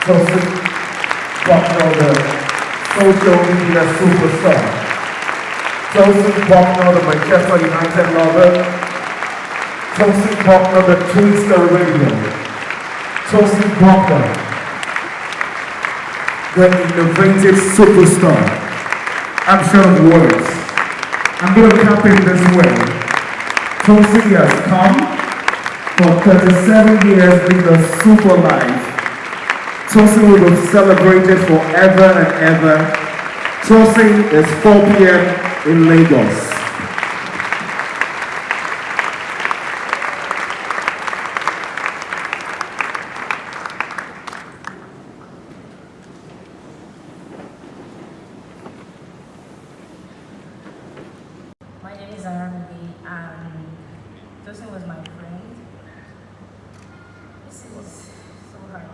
Tosyn, Bucknor, the social media superstar. Tosyn, Bucknor, the Manchester United lover. Tosyn, Bucknor, the Twister radio. Tosyn, Bucknor, the innovative superstar. I'm short of words. I'm going to cap it this way. Tosyn has come for 37 years with the super life. Tosyn will be celebrated forever and ever. Tosyn is 4 p.m. in Lagos. My name is Omawunmi, and Tosyn was my friend. This is so hard.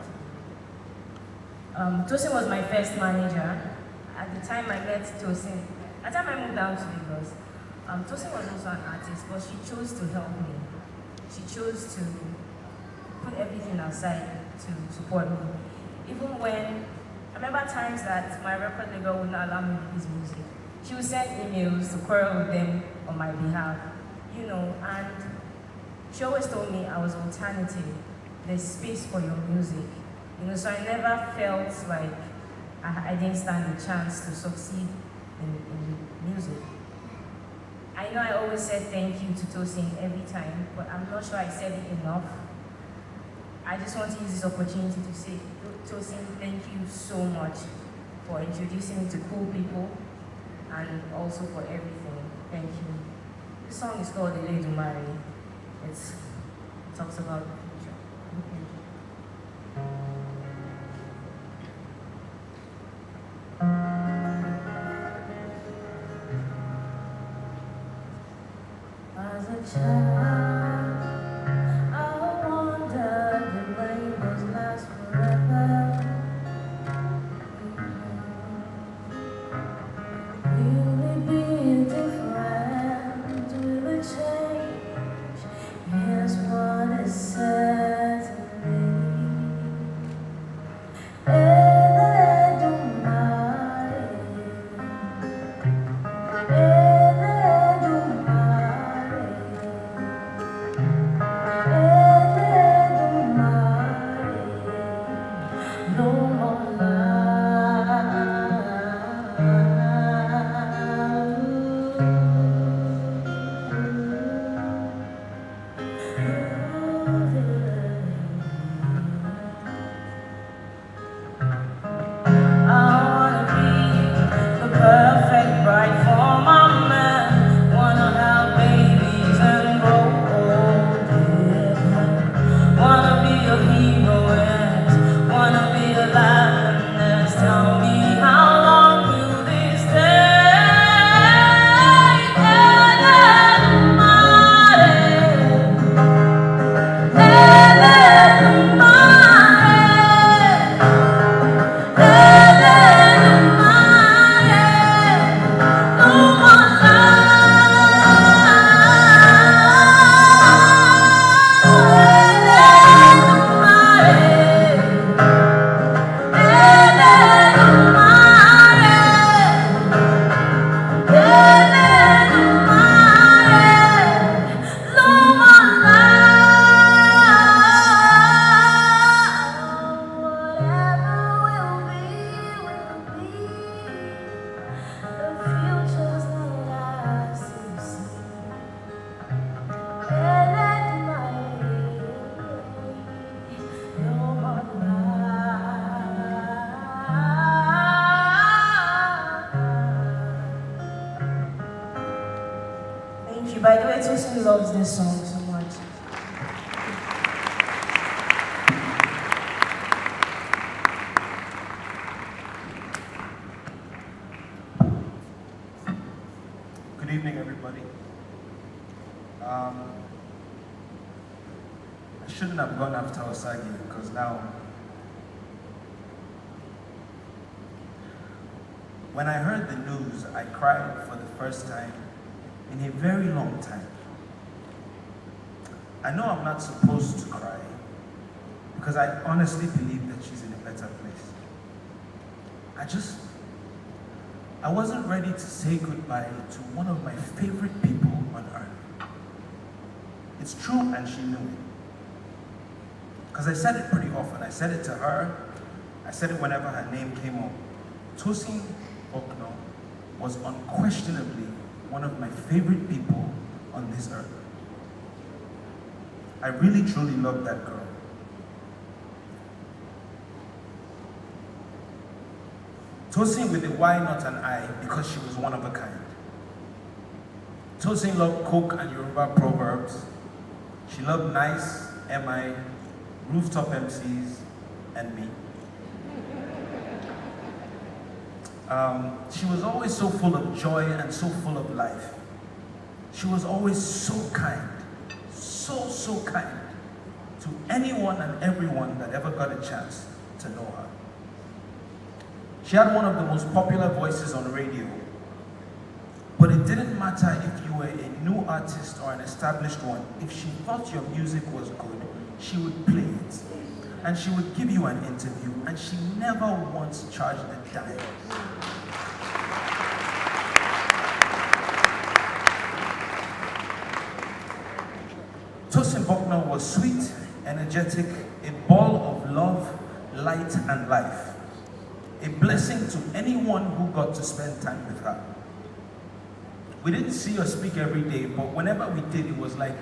Tosyn was my first manager. At the time I met Tosyn, at the time I moved down to Lagos, Tosyn was also an artist, but she chose to help me. She chose to put everything aside to support me. Even when, I remember times that my record label would not allow me to release music. She would send emails to quarrel with them on my behalf, and she always told me I was alternative. There's space for your music, so I never felt like I didn't stand a chance to succeed in music. I know I always said thank you to Tosyn every time, but I'm not sure I said it enough. I just want to use this opportunity to say, Tosyn, thank you so much for introducing me to cool people and also for everything. Thank you. This song is called Eledumare. It talks about the future. Thank you. As a child, I wondered if rainbows last forever. Will it be different? Will it change? Here's what it said to me. By the way, Tosyn loves this song so much. Good evening, everybody. I shouldn't have gone after Osagi because now, when I heard the news, I cried for the first time in a very long time. I know I'm not supposed to cry because I honestly believe that she's in a better better place. I wasn't ready to say goodbye to one of my favorite people on earth. It's true, and she knew it. Because I said it pretty often. I said it to her. I said it whenever her name came up. Tosyn Bucknor was unquestionably one of my favorite people on this earth. I really, truly loved that girl. Tosyn with a Y, not an I, because she was one of a kind. Tosyn loved Coke and Yoruba proverbs. She loved nice, MI, rooftop MCs, and me. She was always so full of joy and so full of life. She was always so kind, so kind to anyone and everyone that ever got a chance to know her. She had one of the most popular voices on radio, but it didn't matter if you were a new artist or an established one. If she thought your music was good, she would play it. And she would give you an interview, and she never once charged a dime. Tosyn Bucknor was sweet, energetic, a ball of love, light, and life. A blessing to anyone who got to spend time with her. We didn't see or speak every day, but whenever we did, it was like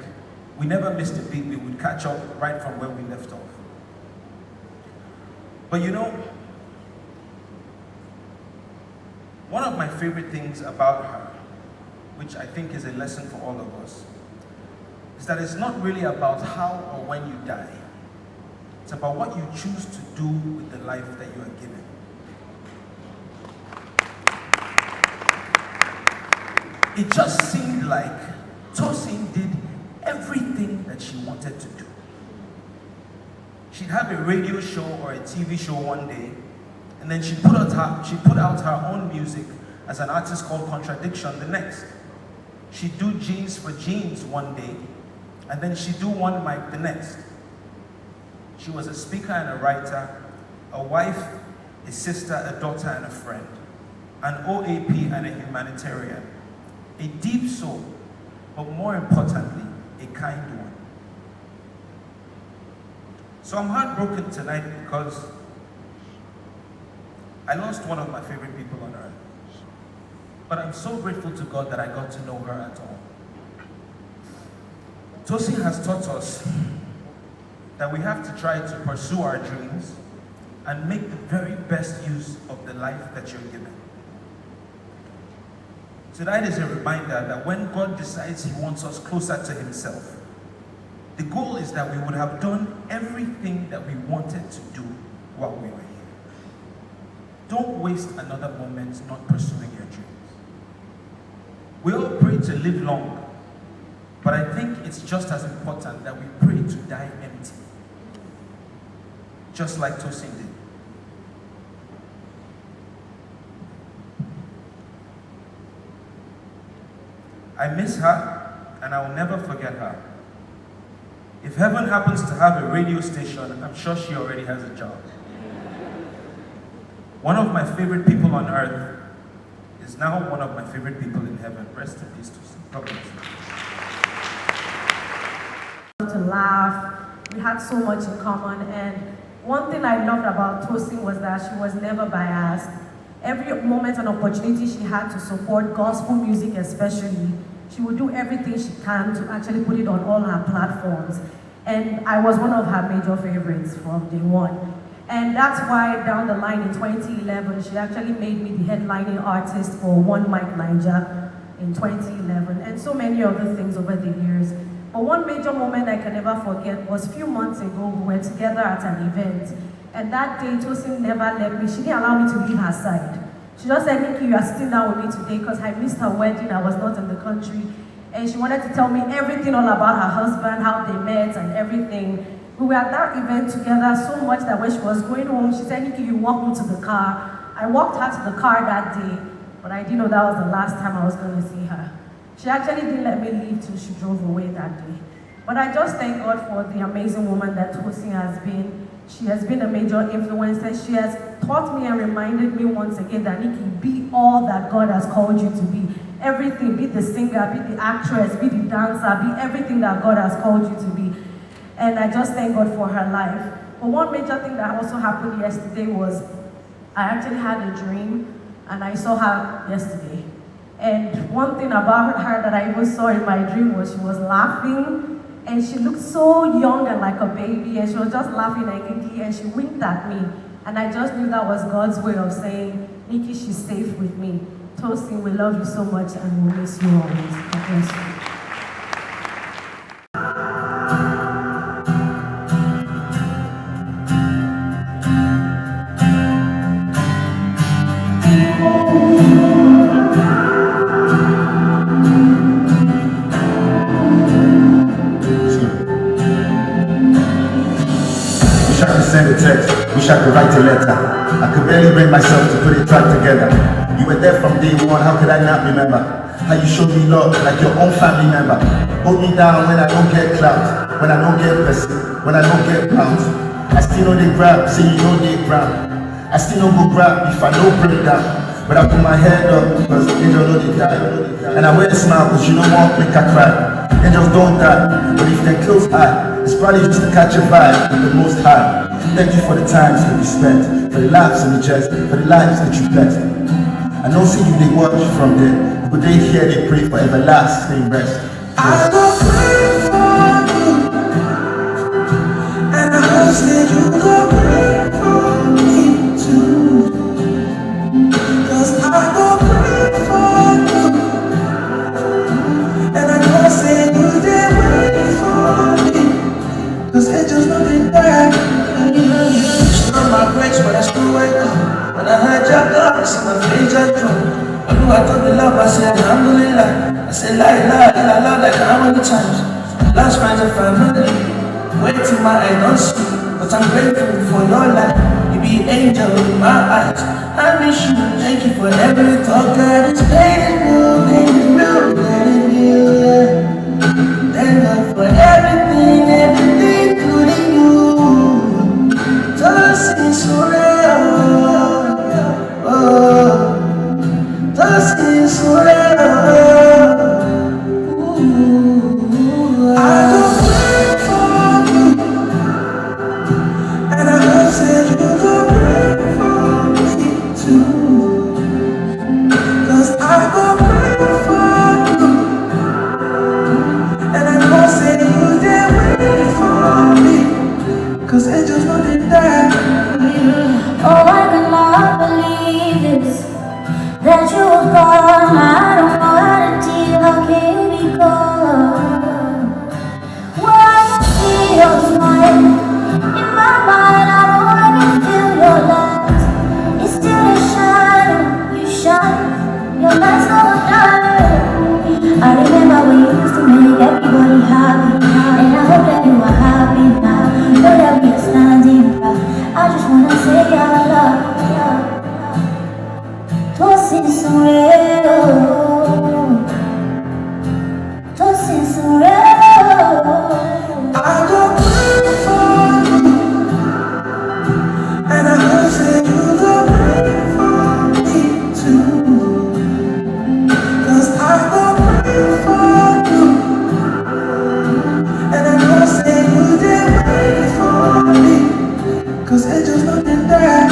we never missed a beat. We would catch up right from where we left off. But you know, one of my favorite things about her, which I think is a lesson for all of us, is that it's not really about how or when you die. It's about what you choose to do with the life that you are given. It just seemed like Tosyn did everything that she wanted to do. She'd have a radio show or a TV show one day, and then she'd put out her own music as an artist called Contradiction the next. She'd do Jeans for Jeans one day, and then she'd do One Mic the next. She was a speaker and a writer, a wife, a sister, a daughter, and a friend, an OAP and a humanitarian, a deep soul, but more importantly, a kind one. So I'm heartbroken tonight because I lost one of my favorite people on earth. But I'm so grateful to God that I got to know her at all. Tosyn has taught us that we have to try to pursue our dreams and make the very best use of the life that you're given. Tonight is a reminder that when God decides He wants us closer to Himself, the goal is that we would have done everything that we wanted to do while we were here. Don't waste another moment not pursuing your dreams. We all pray to live long, but I think it's just as important that we pray to die empty, just like Tosyn did. I miss her, and I will never forget her. If heaven happens to have a radio station, I'm sure she already has a job. One of my favorite people on earth is now one of my favorite people in heaven. Rest in peace, Tosyn. God bless you. To laugh, we had so much in common, and one thing I loved about Tosyn was that she was never biased. Every moment and opportunity she had to support gospel music especially, she would do everything she can to actually put it on all her platforms. And I was one of her major favorites from day one. And that's why down the line in 2011, she actually made me the headlining artist for One Mic Niger in 2011, and so many other things over the years. But one major moment I can never forget was a few months ago, we were together at an event. And that day, Tosyn never left me. She didn't allow me to leave her side. She just said, Nikki, you are sitting down with me today because I missed her wedding, I was not in the country. And she wanted to tell me everything all about her husband, how they met and everything. We were at that event together so much that when she was going home, she said, Nikki, you walk me to the car. I walked her to the car that day, but I didn't know that was the last time I was going to see her. She actually didn't let me leave till she drove away that day. But I just thank God for the amazing woman that Tosyn has been. She has been a major influencer. She has taught me and reminded me once again that Nikki, be all that God has called you to be. Everything, be the singer, be the actress, be the dancer, be everything that God has called you to be. And I just thank God for her life. But one major thing that also happened yesterday was I actually had a dream and I saw her yesterday. And one thing about her that I even saw in my dream was she was laughing and she looked so young and like a baby and she was just laughing and giggly and she winked at me. And I just knew that was God's way of saying, Nikki, she's safe with me. Tosyn, we love you so much and we'll miss you always. God bless you. Wish I could send a text, wish I could write a letter. I could barely bring myself to put a track together. You were there from day one, how could I not remember? How you showed me love like your own family member. Hold me down when I don't get clout, when I don't get person, when I don't get pounds. I still know they grab, say you know they grab. I still know go grab if I don't break down. But I put my head up, cause angels know they die. And I wear a smile, cause you don't want make I cry. Angels don't die, but if they close eye, it's probably just to catch a vibe with the most high. Thank you for the times that we spent, for the laughs and the jest, for the lives that you blessed. I know see you they watch from there, but they hear they pray for everlasting rest. I go pray for you, and I hope that you go pray for me too. Cause I go pray for you, and I know say you they wait for me. Cause angels know they die. She's on my brakes, but I still wake up. When I heard your God, I see my face just drop. I knew I told me love, I said alhamdulillah. I said la ilaha illallah like how many times. Lost friends and family, waiting my eyes don't see. But I'm grateful for your life. You be an angel in my eyes. I miss you, thank you for every talk. God is great and real, great and real, great and real, yeah. Thank God for everything, everything, including you. Tosyn so real, oh, Tosyn so real. Ooh, I go pray for you, and I hope that you go pray for me too. Cause I go pray for you, and I know say you they wait for me. Cause angels know they die. Oh, I cannot believe this, that you were gone. I don't know how to deal, how can you be gone? When I see your smile, in my mind I know I can feel your light. It's still a shadow, you shine, your light's gonna die. I remember when you used to make everybody happy, and I hope that you are happy now. Know that we are standing proud. I just wanna say I love you. Tosyn so real, Tosyn so real. I go pray for you, and I hope that you go pray for me too. Cause I go pray for you, and I know say you they wait for me. Cause angels know they die.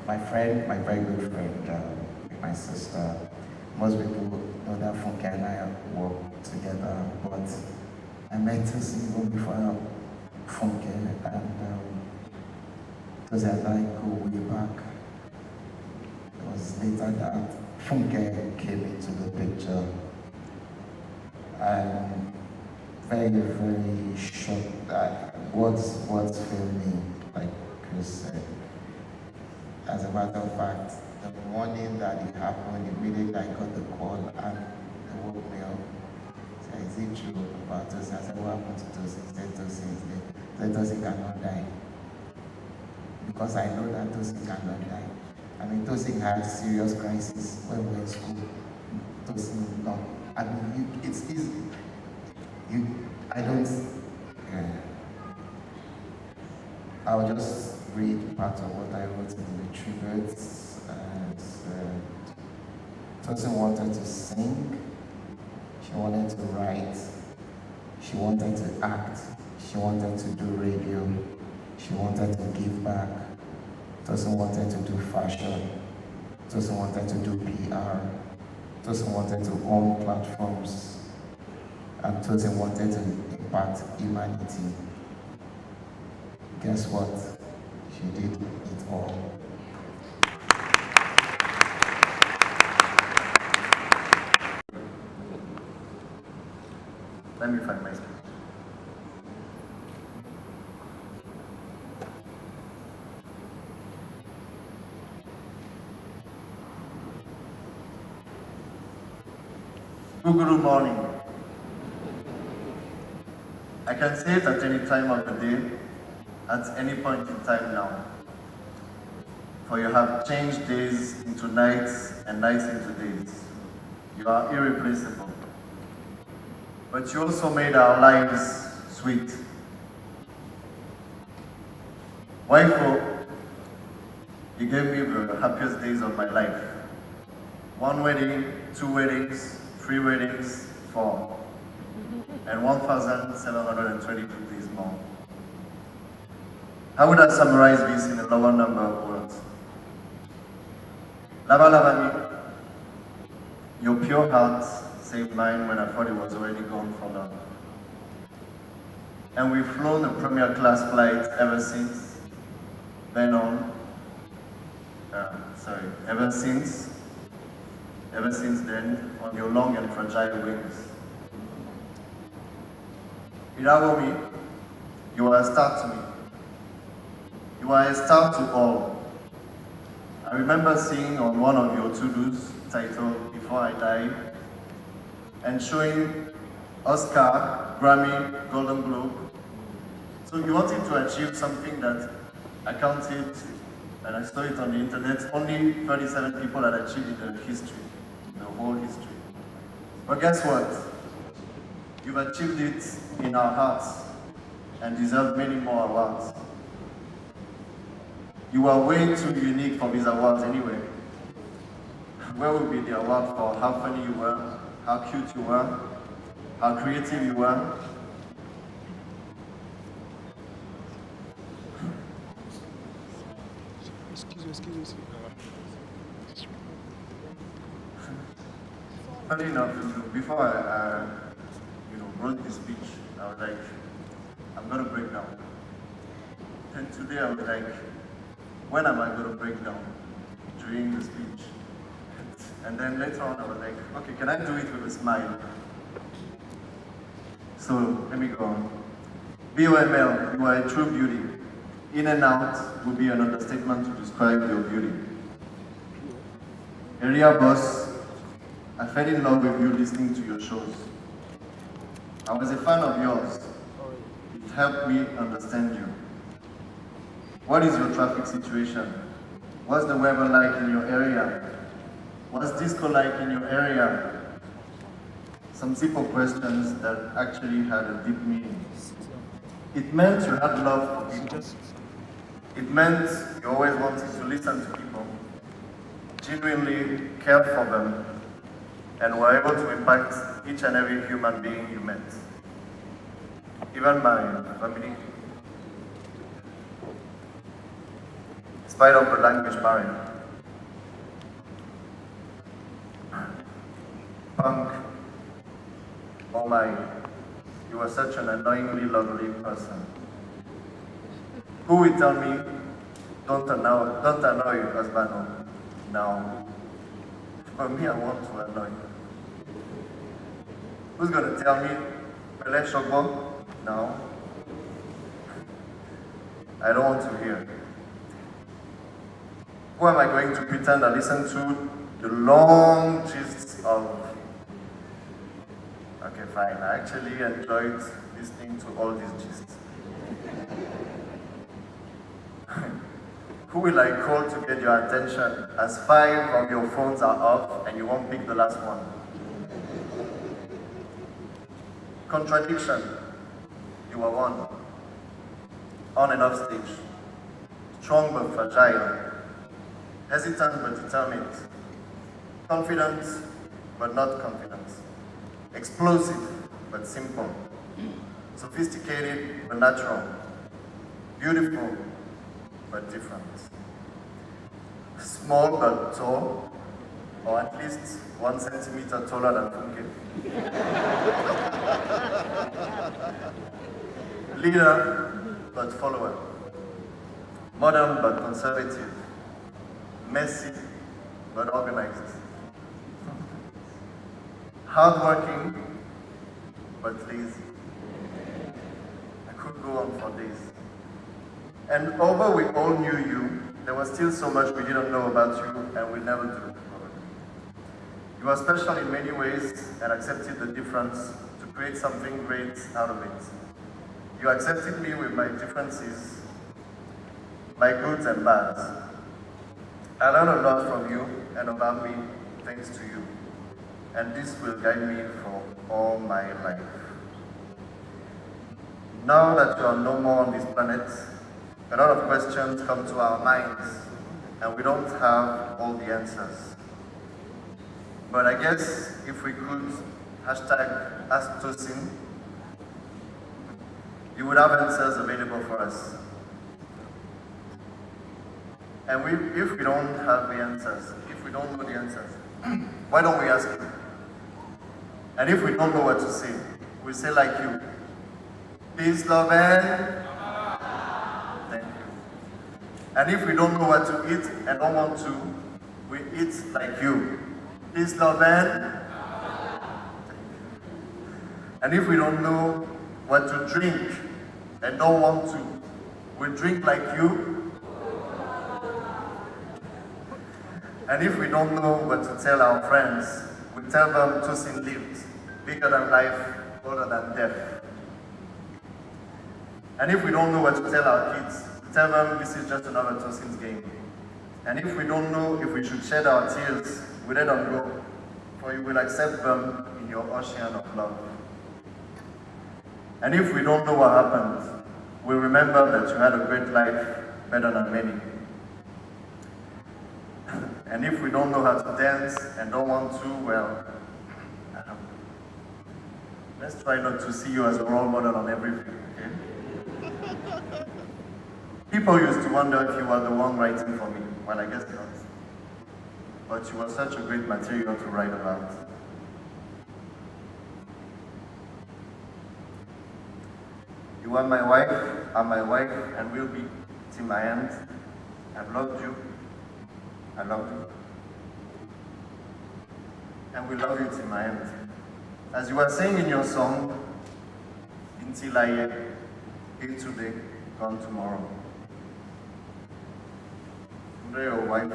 My friend, my very good friend, my sister. Most people know that Funke and I work together, but I met Tosyn even before Funke, and Tosyn and I go way back. It was later that Funke came into the picture. I'm very, very shocked that words fail me, like Chris said. As a matter of fact, the morning that it happened, immediately I got the call and they woke me up. is it true about Tosyn? I said, what happened to Tosyn? He said, Tosyn is dead. He said, Tosyn cannot die. Because I know that Tosyn cannot die. I mean, Tosyn had serious crisis when we were in school. Tosyn, no. I mean, it's easy. I don't. I'll just read part of what I wrote in the tributes. Tosyn wanted to sing. She wanted to write. She wanted to act. She wanted to do radio. She wanted to give back. Tosyn wanted to do fashion. Tosyn wanted to do PR. Tosyn wanted to own platforms. And Tosyn wanted to impact humanity. Guess what? She did it all. Let me find my speech. Good morning. I can say it at any time of the day, at any point in time now. For you have changed days into nights and nights into days. You are irreplaceable. But you also made our lives sweet. Wifo, you gave me the happiest days of my life. 1 wedding, 2 weddings, 3 weddings, 4. And 1,722 days more. How would I summarize this in a lower number of words? Lava Lavami, your pure heart saved mine when I thought it was already gone for long. And we've flown a premier class flight ever since then on. Ever since then, on your long and fragile wings. Irawomi, you are a star to me. You are a star to all. I remember seeing on one of your to-dos titled Before I Die, and showing Oscar, Grammy, Golden Globe. So you wanted to achieve something that I counted, and I saw it on the internet, only 37 people had achieved in the history, the whole history. But guess what? You've achieved it in our hearts and deserve many more awards. You are way too unique for these awards anyway. Where would be the award for how funny you were, how cute you were, how creative you were? Excuse me. Funny enough, before I wrote this speech, I was like, I'm gonna break down. And today I was like, when am I gonna break down? During the speech. And then later on I was like, okay, can I do it with a smile? So let me go on. BOML, you are a true beauty. In and out would be an understatement to describe your beauty. Area boss, I fell in love with you listening to your shows. I was a fan of yours. It helped me understand you. What is your traffic situation? What's the weather like in your area? What's disco like in your area? Some simple questions that actually had a deep meaning. It meant you had love for people. It meant you always wanted to listen to people, genuinely care for them, and were able to impact each and every human being you met. Even my family. In spite of the language barrier. Punk, oh my, you are such an annoyingly lovely person. Who will tell me, don't annoy your husband now? For me, I want to annoy you. Who's gonna tell me, Pele Shogbo? No. I don't want to hear. Who am I going to pretend I listen to the long gists of Okay, fine. I actually enjoyed listening to all these gists. Who will I call to get your attention as 5 of your phones are off and you won't pick the last one? Contradiction. You are one. On and off stage. Strong but fragile. Hesitant but determined. Confident but not confident. Explosive but simple. Sophisticated but natural. Beautiful but different. Small but tall, or at least 1 centimeter taller than Toke. Leader but follower. Modern but conservative. Messy but organized. Hardworking but lazy. I could go on for days. And although we all knew you, there was still so much we didn't know about you and we never do. You are special in many ways and accepted the difference to create something great out of it. You accepted me with my differences, my goods and bads. I learned a lot from you and about me thanks to you. And this will guide me for all my life. Now that you are no more on this planet, a lot of questions come to our minds, and we don't have all the answers. But I guess if we could hashtag ask Tosyn, you would have answers available for us. And if we don't have the answers, if we don't know the answers, why don't we ask him? And if we don't know what to say, we say like you. Peace, love, and thank you. And if we don't know what to eat and don't want to, we eat like you. Peace, love, and thank you. And if we don't know what to drink and don't want to, we drink like you. And if we don't know what to tell our friends, we tell them Tosyn lived, bigger than life, older than death. And if we don't know what to tell our kids, we tell them this is just another Tosyn's game. And if we don't know if we should shed our tears, we let them go, for you will accept them in your ocean of love. And if we don't know what happened, we remember that you had a great life, better than many. And if we don't know how to dance and don't want to, well, let's try not to see you as a role model on everything, okay? People used to wonder if you were the one writing for me. Well, I guess not. But you were such a great material to write about. You are my wife, I'm my wife, and will be till my end. I've loved you. I love you. And we love you till my end. As you are saying in your song, until I here today, gone tomorrow. Your wife,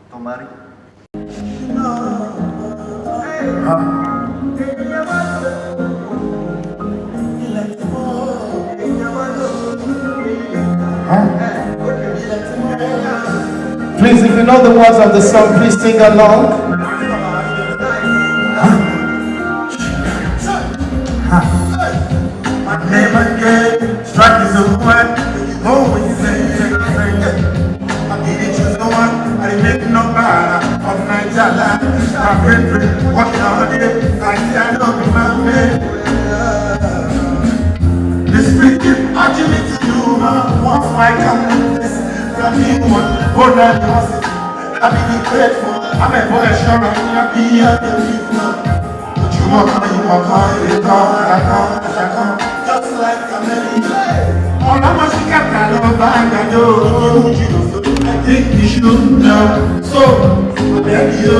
Tomari. Please, if you know the words of the song, please sing along. My name again, strike is a one. Oh, when you say, I didn't choose the one. I didn't make no bad of Nigeria. My friend, walking all day, I stand up in my bed. This freaking agility, you once my confidence. From me, one, hold on, I be grateful. I'm a boy, sure, I'm be a beautiful. But you walk on, you come, just like a man. All I must get that love, I know. I think you should know. So, I beg you,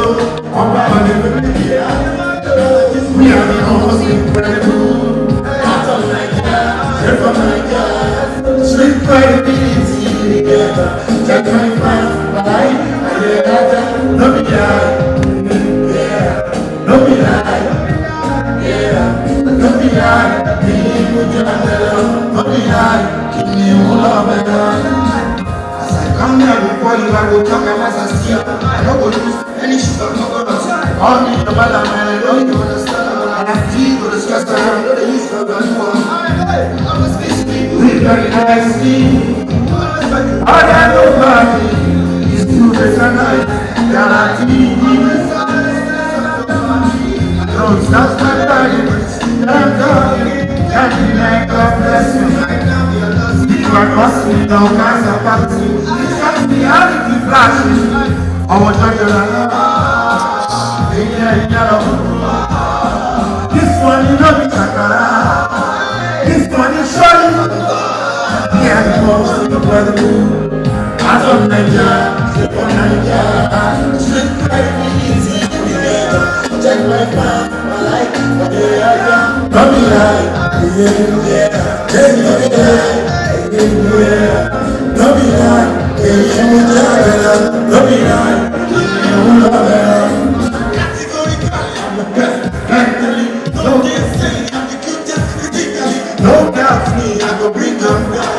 I'm about to we are the most incredible. Out of Nigeria, straight from Nigeria, sweet credibility together. Check my mind, I hear that. No be lie, yeah, no be lie, yeah. lie, give me all of it. As I come here before you, I will talk and as I see you, I don't go lose any shit of no good. All me, the bad man, I know you understand. And I feel the stress around the east of the world. I'm a space people, we very nicely. All I know about me is to face a night, guarantee. Don't stop my body, I'm talking, can't deny God bless you. You are costing no kinds of party. It's got reality flashing. I want to tell you, this one is not the Sakara. This one is showing. Yeah, the most of the weather. As of Nigeria, step on Nigeria. Street credit easy. Check my phone, my life, my day. Don't be like, yeah. Don't be like, yeah. Don't be like, yeah. Don't be like, yeah. No doubt me, I go bring them back.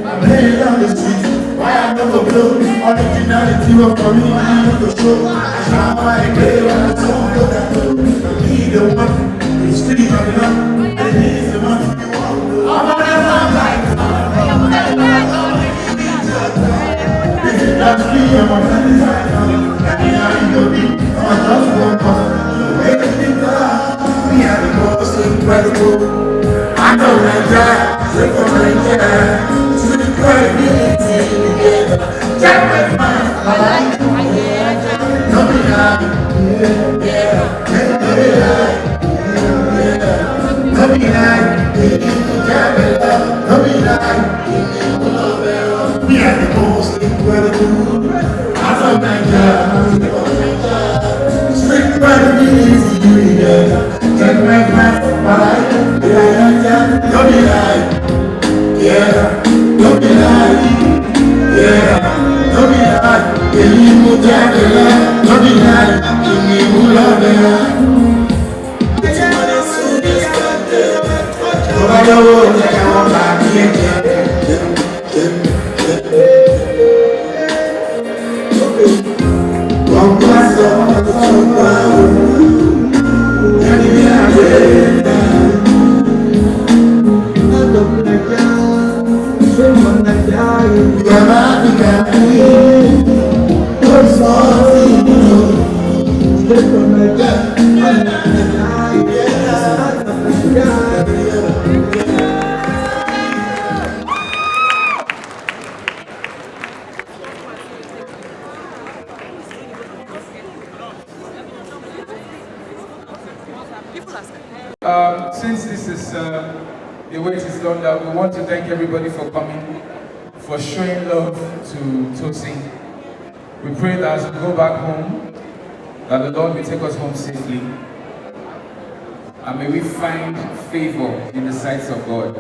I'm heading down the street. Why I never blow? Originality was for me, I never show. I shine my day when I don't know that though. I need the one, you still coming up. And it is the one you want. I'm on that light. This is not me, I'm on that side now. And I know you, I'm just one person. You make me laugh. Me and the most incredible. I know Nigeria, straight from Nigeria. To the credibility together. Check my mind, my life. Don't be like, yeah. Don't be like, yeah. Don't be like, don't be like, we are the most incredible. I know Nigeria, straight credibility together. Check my mind, my life. Don't be like, yeah, don't be like, yeah, don't be like, don't be like, give me who love it. Nobody will take a walk back here. One glass of water, and you have it. Since this is the wait is done, we want to thank everybody for coming, for showing love to Tosyn. We pray that as we go back home, that the Lord will take us home safely, and may we find favor in the sights of God.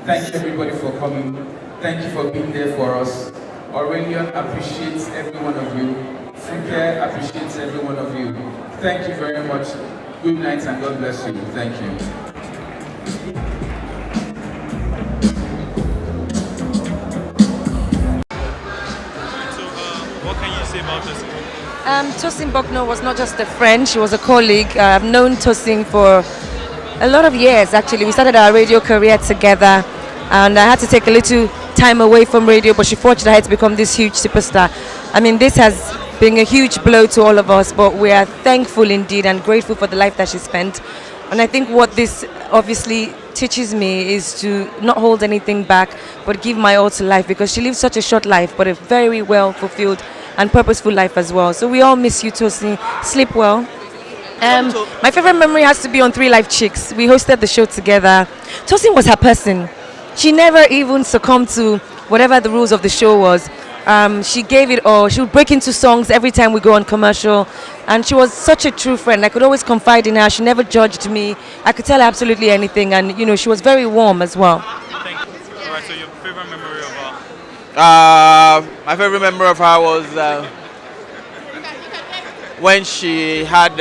Thank you everybody for coming. Thank you for being there for us. Aurelian appreciates every one of you. Funke appreciates every one of you. Thank you very much. Good night and God bless you. Thank you. What can you say about Tosyn? Tosyn Bucknor was not just a friend, she was a colleague. I've known Tosyn for a lot of years actually. We started our radio career together and I had to take a little time away from radio, but she forged ahead to become this huge superstar. I mean, this has been a huge blow to all of us, but we are thankful indeed and grateful for the life that she spent. And I think what this obviously teaches me is to not hold anything back, but give my all to life, because she lived such a short life, but a very well fulfilled and purposeful life as well. So we all miss you, Tosyn. Sleep well. My favorite memory has to be on 3 Live Chicks. We hosted the show together. Tosyn was her person. She never even succumbed to whatever the rules of the show was. She gave it all. She would break into songs every time we go on commercial, and she was such a true friend. I could always confide in her. She never judged me. I could tell her absolutely anything, and you know, she was very warm as well. Thank you. Alright, so your favorite memory of her? My favorite memory of her was when she had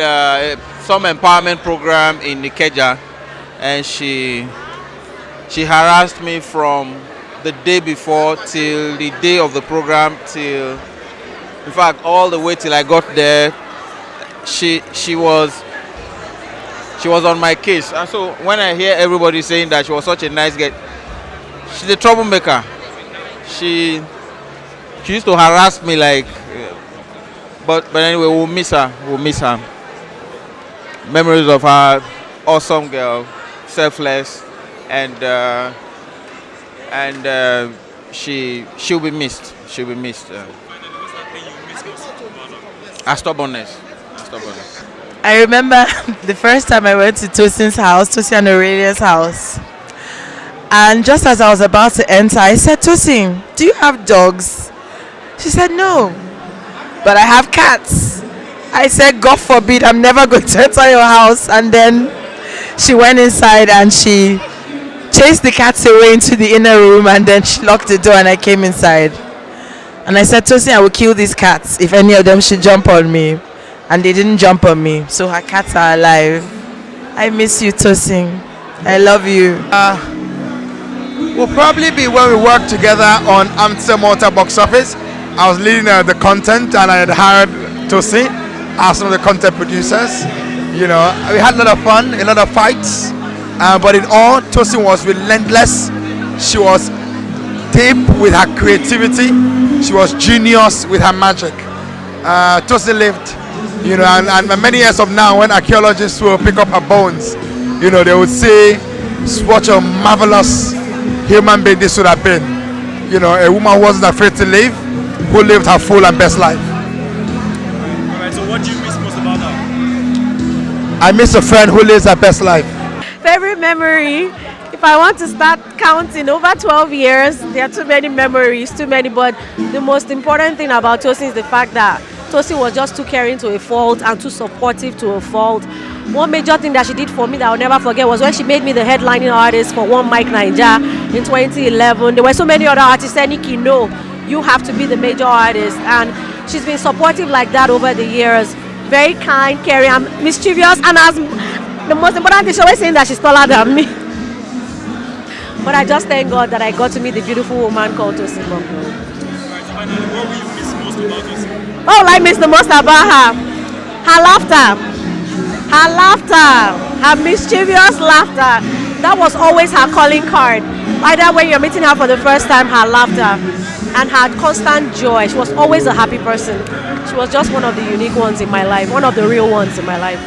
some empowerment program in Ikeja, and she harassed me from the day before till the day of the program, till, in fact, all the way till I got there. She was on my case, and so when I hear everybody saying that she was such a nice girl, she's a troublemaker. She used to harass me like, but anyway, we'll miss her. Memories of her, awesome girl, selfless, and she'll be missed. Her stubbornness. I remember the first time I went to Tosyn's house, Tosyn and Aurelia's house. And just as I was about to enter, I said, Tosyn, do you have dogs? She said, no, but I have cats. I said, God forbid, I'm never going to enter your house. And then she went inside and she chased the cats away into the inner room, and then she locked the door and I came inside. And I said, Tosyn, I will kill these cats if any of them should jump on me. And they didn't jump on me, so her cats are alive. I miss you, Tosyn. I love you. Will probably be when we work together on Anthem Malta box office. I was leading the content, and I had hired Tosyn as one of the content producers. You know, we had a lot of fun, a lot of fights, but in all, Tosyn was relentless. She was deep with her creativity. She was genius with her magic. Tosyn lived, you know, and many years from now, when archaeologists will pick up her bones, you know, they would say, what a marvelous human being this would have been. You know, a woman who wasn't afraid to live, who lived her full and best life. Alright, so what do you miss most about her? I miss a friend who lives her best life. Favorite memory? If I want to start counting, over 12 years, there are too many memories, but the most important thing about Tosyn is the fact that Tosyn was just too caring to a fault and too supportive to a fault. One major thing that she did for me that I'll never forget was when she made me the headlining artist for One Mic Naija in 2011. There were so many other artists saying, Nikki, no, you have to be the major artist. And she's been supportive like that over the years. Very kind, caring, and mischievous. And as the most important thing, she's always saying that she's taller than me. But I just thank God that I got to meet the beautiful woman called Tosyn Bucknor. Finally, what will you miss most about Tosyn? Oh, I miss the most about her? Her laughter. Her mischievous laughter. That was always her calling card. Either when you're meeting her for the first time, her laughter and her constant joy. She was always a happy person. She was just one of the unique ones in my life, one of the real ones in my life.